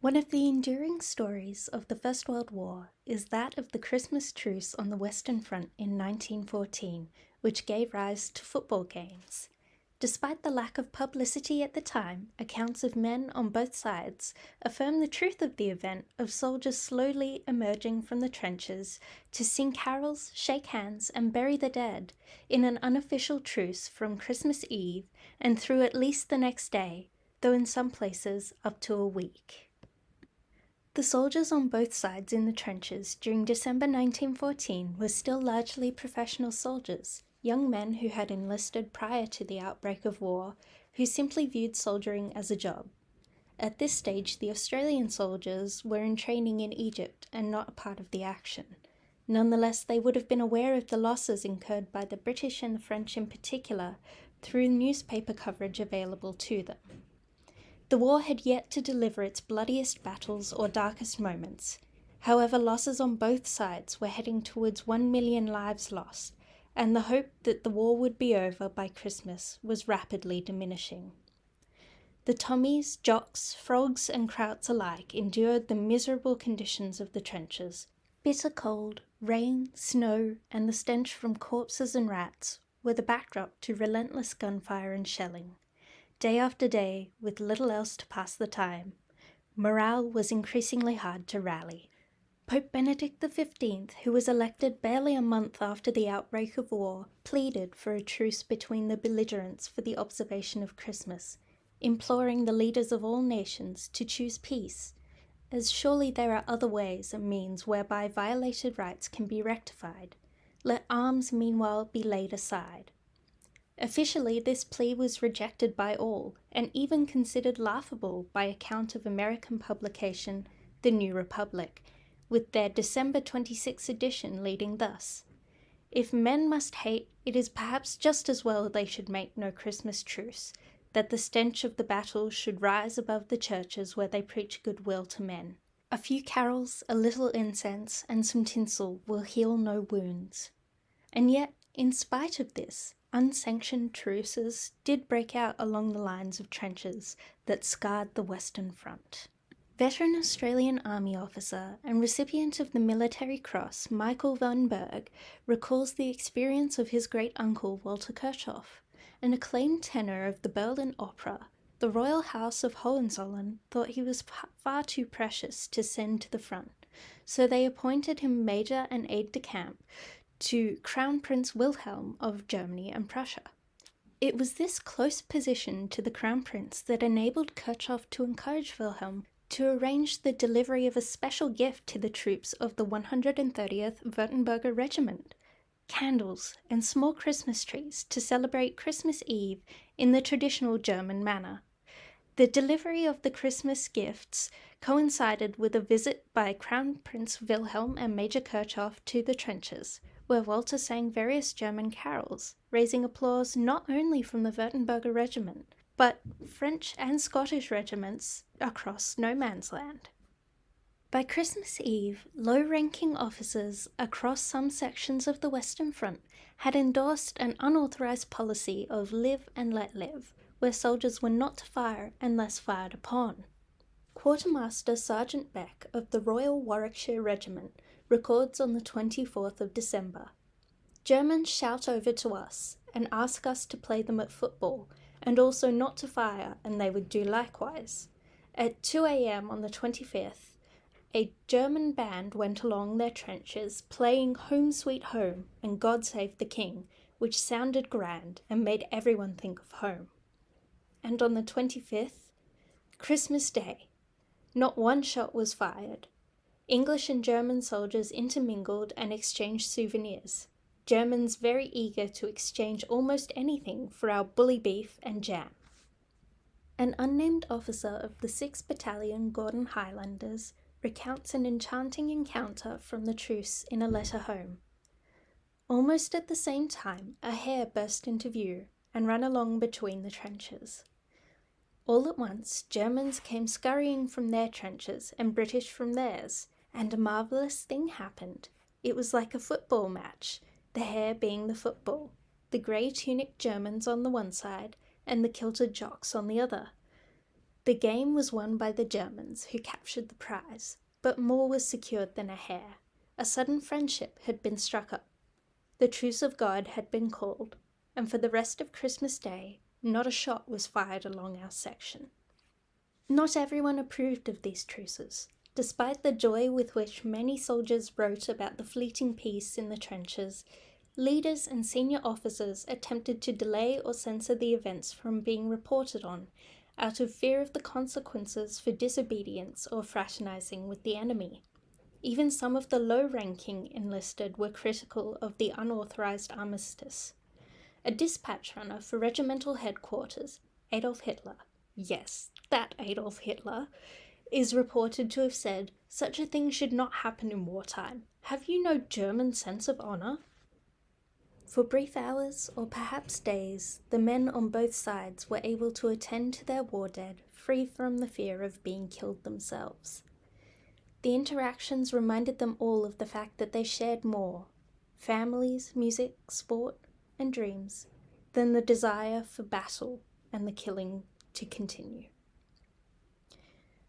One of the enduring stories of the First World War is that of the Christmas truce on the Western Front in 1914, which gave rise to football games. Despite the lack of publicity at the time, accounts of men on both sides affirm the truth of the event of soldiers slowly emerging from the trenches to sing carols, shake hands, and bury the dead in an unofficial truce from Christmas Eve and through at least the next day, though in some places up to a week. The soldiers on both sides in the trenches during December 1914 were still largely professional soldiers, young men who had enlisted prior to the outbreak of war, who simply viewed soldiering as a job. At this stage, the Australian soldiers were in training in Egypt and not a part of the action. Nonetheless, they would have been aware of the losses incurred by the British and the French in particular through newspaper coverage available to them. The war had yet to deliver its bloodiest battles or darkest moments. However, losses on both sides were heading towards 1 million lives lost, and the hope that the war would be over by Christmas was rapidly diminishing. The Tommies, Jocks, Frogs and Krauts alike endured the miserable conditions of the trenches. Bitter cold, rain, snow, and the stench from corpses and rats were the backdrop to relentless gunfire and shelling. Day after day, with little else to pass the time, morale was increasingly hard to rally. Pope Benedict XV, who was elected barely a month after the outbreak of war, pleaded for a truce between the belligerents for the observation of Christmas, imploring the leaders of all nations to choose peace, as surely there are other ways and means whereby violated rights can be rectified. Let arms meanwhile be laid aside. Officially, this plea was rejected by all, and even considered laughable by account of American publication The New Republic, with their December 26 edition leading thus: "If men must hate, it is perhaps just as well they should make no Christmas truce, that the stench of the battle should rise above the churches where they preach goodwill to men. A few carols, a little incense, and some tinsel will heal no wounds." And yet, in spite of this, unsanctioned truces did break out along the lines of trenches that scarred the Western Front. Veteran Australian Army officer and recipient of the Military Cross Michael van Berg recalls the experience of his great-uncle Walter Kirchhoff, an acclaimed tenor of the Berlin Opera. The royal house of Hohenzollern thought he was far too precious to send to the front, so they appointed him major and aide-de-camp to Crown Prince Wilhelm of Germany and Prussia. It was this close position to the Crown Prince that enabled Kirchhoff to encourage Wilhelm to arrange the delivery of a special gift to the troops of the 130th Württemberger Regiment: candles and small Christmas trees to celebrate Christmas Eve in the traditional German manner. The delivery of the Christmas gifts coincided with a visit by Crown Prince Wilhelm and Major Kirchhoff to the trenches, where Walter sang various German carols, raising applause not only from the Württemberger Regiment, but French and Scottish regiments across no man's land. By Christmas Eve, low-ranking officers across some sections of the Western Front had endorsed an unauthorized policy of live and let live, where soldiers were not to fire unless fired upon. Quartermaster Sergeant Beck of the Royal Warwickshire Regiment records on the 24th of December, "Germans shout over to us and ask us to play them at football, and also not to fire, and they would do likewise. At 2 a.m. on the 25th, a German band went along their trenches playing Home Sweet Home and God Save the King, which sounded grand and made everyone think of home. And on the 25th, Christmas Day, not one shot was fired. English and German soldiers intermingled and exchanged souvenirs. Germans very eager to exchange almost anything for our bully beef and jam." An unnamed officer of the 6th Battalion Gordon Highlanders recounts an enchanting encounter from the truce in a letter home. "Almost at the same time, a hare burst into view and ran along between the trenches. All at once, Germans came scurrying from their trenches and British from theirs, and a marvellous thing happened. It was like a football match, the hare being the football, the grey-tunicked Germans on the one side and the kilted Jocks on the other. The game was won by the Germans, who captured the prize, but more was secured than a hare. A sudden friendship had been struck up. The truce of God had been called, and for the rest of Christmas Day, not a shot was fired along our section. Not everyone approved of these truces. Despite the joy with which many soldiers wrote about the fleeting peace in the trenches, leaders and senior officers attempted to delay or censor the events from being reported on, out of fear of the consequences for disobedience or fraternizing with the enemy. Even some of the low-ranking enlisted were critical of the unauthorized armistice. A dispatch runner for regimental headquarters, Adolf Hitler, yes, that Adolf Hitler, is reported to have said, "Such a thing should not happen in wartime. Have you no German sense of honor?" For brief hours, or perhaps days, the men on both sides were able to attend to their war dead, free from the fear of being killed themselves. The interactions reminded them all of the fact that they shared more, families, music, sport, and dreams, than the desire for battle and the killing to continue.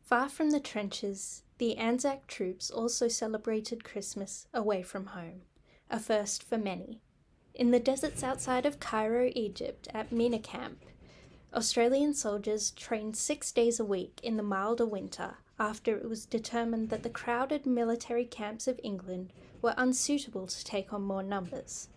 Far from the trenches, the Anzac troops also celebrated Christmas away from home, a first for many. In the deserts outside of Cairo, Egypt, at Mina Camp, Australian soldiers trained 6 days a week in the milder winter after it was determined that the crowded military camps of England were unsuitable to take on more numbers.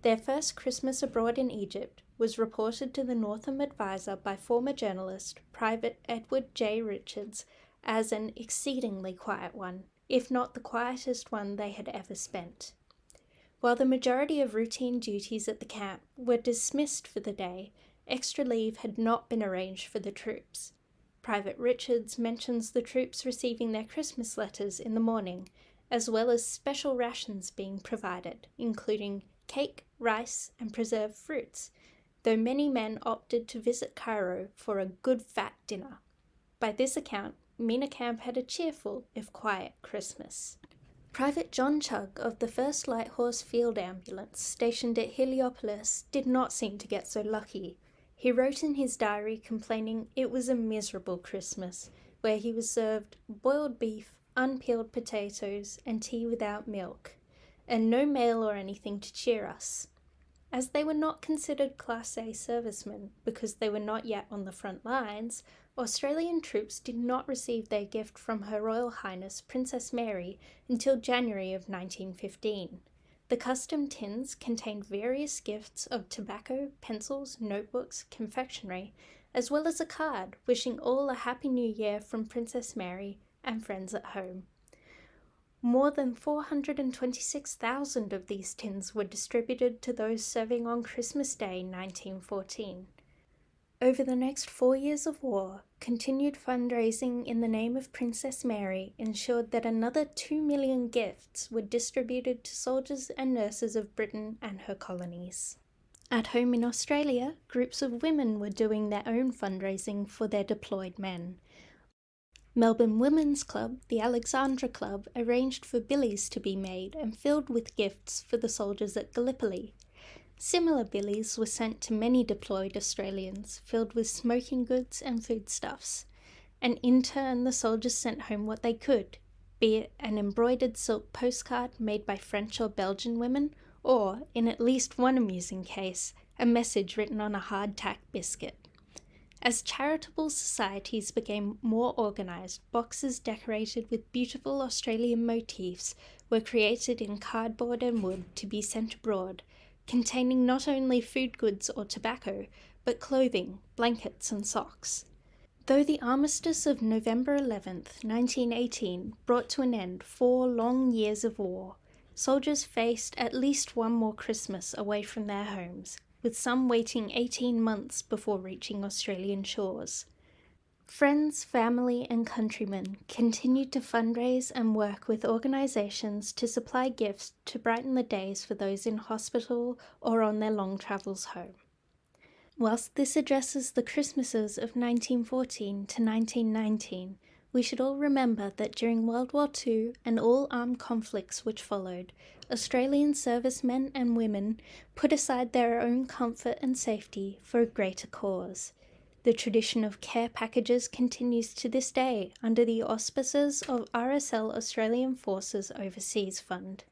Their first Christmas abroad in Egypt was reported to the Northam Advisor by former journalist Private Edward J. Richards as an exceedingly quiet one, if not the quietest one they had ever spent. While the majority of routine duties at the camp were dismissed for the day, extra leave had not been arranged for the troops. Private Richards mentions the troops receiving their Christmas letters in the morning, as well as special rations being provided, including cake, rice, and preserved fruits, though many men opted to visit Cairo for a good fat dinner. By this account, Mina Camp had a cheerful, if quiet, Christmas. Private John Chugg of the 1st Light Horse Field Ambulance stationed at Heliopolis did not seem to get so lucky. He wrote in his diary complaining it was a miserable Christmas, where he was served boiled beef, unpeeled potatoes, and tea without milk, and no mail or anything to cheer us. As they were not considered Class A servicemen because they were not yet on the front lines, Australian troops did not receive their gift from Her Royal Highness Princess Mary until January of 1915. The custom tins contained various gifts of tobacco, pencils, notebooks, confectionery, as well as a card wishing all a Happy New Year from Princess Mary and friends at home. More than 426,000 of these tins were distributed to those serving on Christmas Day 1914. Over the next 4 years of war, continued fundraising in the name of Princess Mary ensured that another 2 million gifts were distributed to soldiers and nurses of Britain and her colonies. At home in Australia, groups of women were doing their own fundraising for their deployed men. Melbourne Women's Club, the Alexandra Club, arranged for billies to be made and filled with gifts for the soldiers at Gallipoli. Similar billies were sent to many deployed Australians, filled with smoking goods and foodstuffs. And in turn, the soldiers sent home what they could, be it an embroidered silk postcard made by French or Belgian women, or, in at least one amusing case, a message written on a hardtack biscuit. As charitable societies became more organised, boxes decorated with beautiful Australian motifs were created in cardboard and wood to be sent abroad, containing not only food goods or tobacco, but clothing, blankets and socks. Though the armistice of November 11th, 1918 brought to an end 4 long years of war, soldiers faced at least one more Christmas away from their homes, with some waiting 18 months before reaching Australian shores. Friends, family and countrymen continued to fundraise and work with organisations to supply gifts to brighten the days for those in hospital or on their long travels home. Whilst this addresses the Christmases of 1914 to 1919, we should all remember that during World War II and all armed conflicts which followed, Australian servicemen and women put aside their own comfort and safety for a greater cause. The tradition of care packages continues to this day under the auspices of RSL Australian Forces Overseas Fund,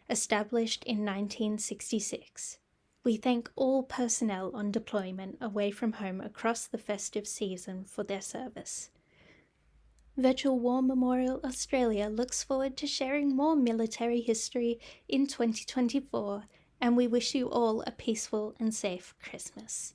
established in 1966. We thank all personnel on deployment away from home across the festive season for their service. Virtual War Memorial Australia looks forward to sharing more military history in 2024, and we wish you all a peaceful and safe Christmas.